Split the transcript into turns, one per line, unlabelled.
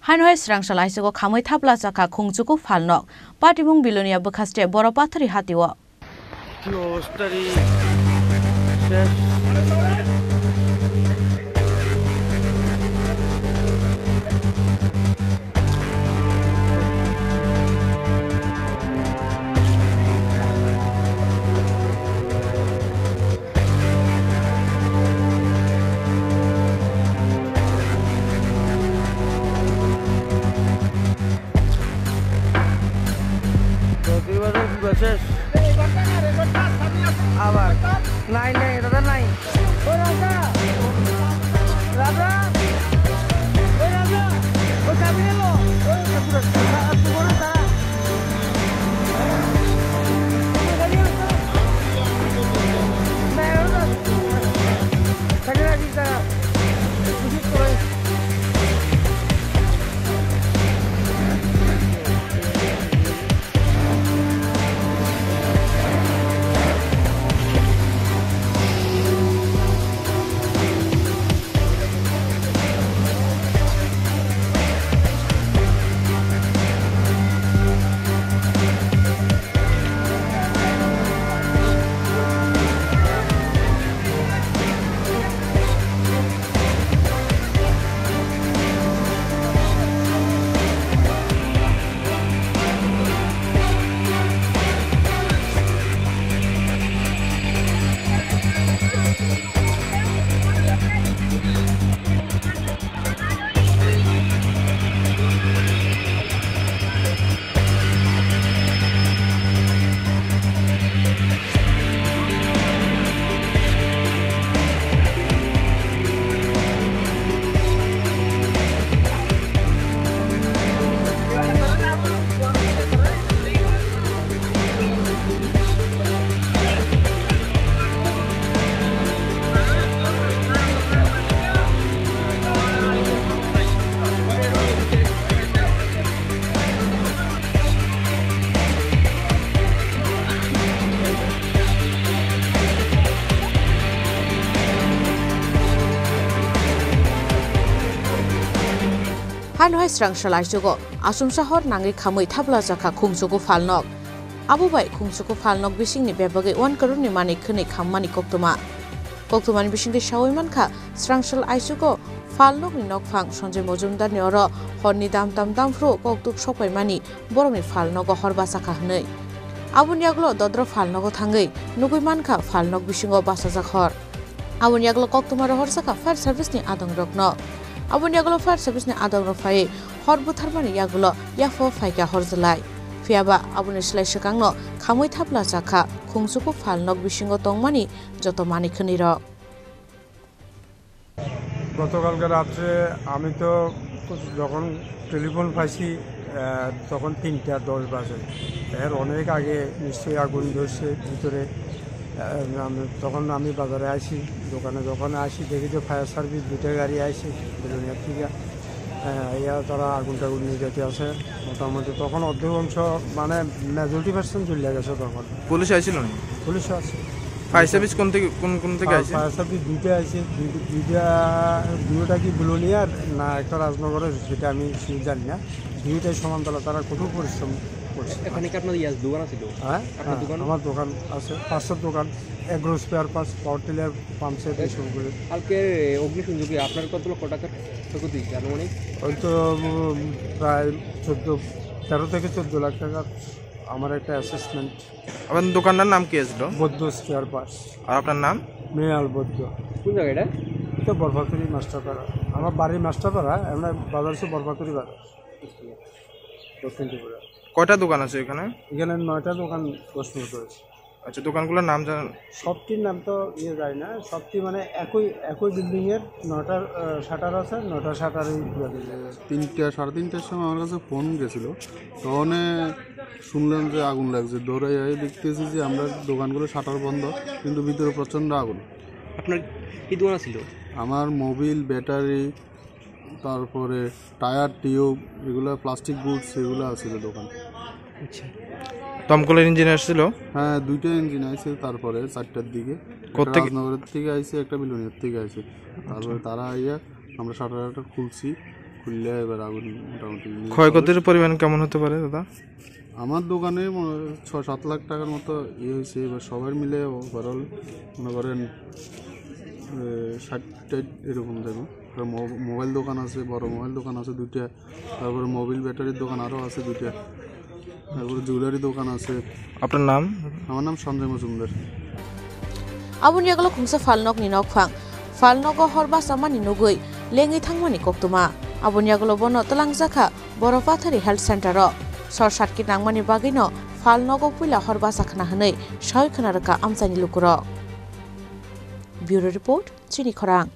Hanoi Srangshalai Sego Kamoi Tabla Zaka Kungzuku Falnok, Patimung Bilonia Bukaste Boropatri Hatiwa.
আবার নাই নাই দাদা নাই ও রাজা রাজা ও রাজা ও চাবি এলো ও পুরো পুরো তারা গাড়ি আসছে না ওরা গাড়ি রাখি তারা বুঝি করে
Hanoi Srangshalai Sego Asum Shahor Nangi Kamoi Tabla Zaka Kungzuku Falnok. Abu Bai Kungzuku Falnok Bishing ni Bebage 1 crore ni mani khne khammani koktoma. Koktomani bishing de Shawimanka Srangshal Aisugo Falnok ni Nokfang Sonjay Mojumdar ni oro Horni dam fro koktuk sopai mani Boromni Falnogo Horbasaka hnei. Abunyaglo Dodro Falnogo Thangai Nugui manka Falnok bishingo basajak hor. Abunyaglo Koktomaro Horsaka Fire Service ni Adong Rokno. Abunyaglo Fire Service ni Adong Rofai Horbutharmani Yagulo Yafo Faika Horzelai. Fiaba Abuneslai Shakangno Kamoi Tabla Zaka Kungzuku Falnok bishingo tongmani joto mani khniro.
গতকালকে রাত্রে আমি তো যখন telephone পাইছি তখন ৩:১০ বাজে এর অনেক আগে নিশ্চয়ই আগুন ধরছে ভিতরে তখন আমি বাজারে আসি দোকানে যখন আসি দেখি যে ফায়ার সার্ভিস দুটো গাড়ি আসে বিলোনিয়ার থেকে তারা আগুন টাগুন নিয়ে যেতে আছে মোটামুটি তখন অর্ধেকাংশ মানে মেজরিটি পার্সেন্ট চলে গেছে তখন
পুলিশ আসছিল না
পুলিশ আছে
ফায়ার সার্ভিস কোন থেকে আসে
ফায়ার সার্ভিস দুইটা আছে দুইটা কি বিলোনিয়ার না একটা রাজনগরের সেটা আমি জানি না দুইটাই সমান্তরাল তারা কঠোর পরিশ্রম করছে।
এখানে কি আপনার দোকান আছে?
হ্যাঁ আমার দোকান আছে 500 দোকান agro spare parts power tiller pump set এই সবগুলো।
কালকে অগ্নিসংযোগে আপনার কত লক্ষ টাকার ক্ষতি আনুমানিক?
ওই তো প্রায় 13 থেকে 14 লাখ টাকা আমার একটা অ্যাসেসমেন্ট।
আপনার দোকানটার নাম কি ছিল?
বৌদ্ধ স্পেয়ার পার্টস।
আর আপনার নাম?
মৃণাল বৌদ্ধ।
কোন জায়গা এটা?
এটা বরফাতুরি মাস্টারপাড়া। আমার বাড়ি মাস্টারপাড়া, আমরা বাজার হচ্ছে বরফাতুরি বাজার দক্ষিণ ত্রিপুরা।
কয়টা দোকান আছে এখানে?
এখানে 9টা দোকান প্রশ্ন করেছে।
আচ্ছা, দোকানগুলোর নাম জানেন?
সবটির নাম তো যায় না, সবটি মানে একই বিল্ডিংয়ের 9টার শাটার আছে, 9টা শাটারই খুলে দিয়েছে।
3টা 3:30টার সময় আমার কাছে ফোন গেছিলো, তখন শুনলাম যে আগুন লাগছে। দৌড়াই দেখতেছি যে আমরা দোকানগুলো শাটার বন্ধ, কিন্তু ভিতরে প্রচণ্ড আগুন।
আপনার কি দোকান ছিল?
আমার মোবিল, ব্যাটারি, তারপরে টায়ার, টিউব, এগুলো প্লাস্টিক গুডস এগুলো আছিল দোকান।
আচ্ছা,
দমকলের ইঞ্জিন আসছিল?
হ্যাঁ, 2টা ইঞ্জিন আছে। তারপরে 4টার দিকে রাজনগরের থেকে আইসে, একটা বিলোনিয়ার থেকে আইসে। তারপরে তারা আইয়া আমরা শাটার খুলছি, খুললে এবার আগুন মোটামুটি
ক্ষয়ক্ষতির পরিমাণ কেমন হতে পারে দাদা?
আমার দোকানে 6-7 লাখ টাকার মতো ইয়ে হয়েছে। এবার সবার মিলে ওভারঅল মনে করেন 60-টাইট এরকম যাবে। মোবাইল দোকান আছে, বড় মোবাইল দোকান আছে 2টা, তারপরে মোবিল ব্যাটারির দোকান আরও আছে 2টা, তারপরে জুয়েলারি দোকান আছে।
আপনার নাম?
আমার নাম Sanjay Majumdar.
Aboni agalo khungsa falnok ni nokphang falnogo horba samani nugui lengi thangmani koktuma aboni agalo bono talangjaka boropathari health center ro sor satki nangmani bagino falnogo puila horba sakhna hanei shoy khana raka amsani lukuro. Bureau report Chini Khorang.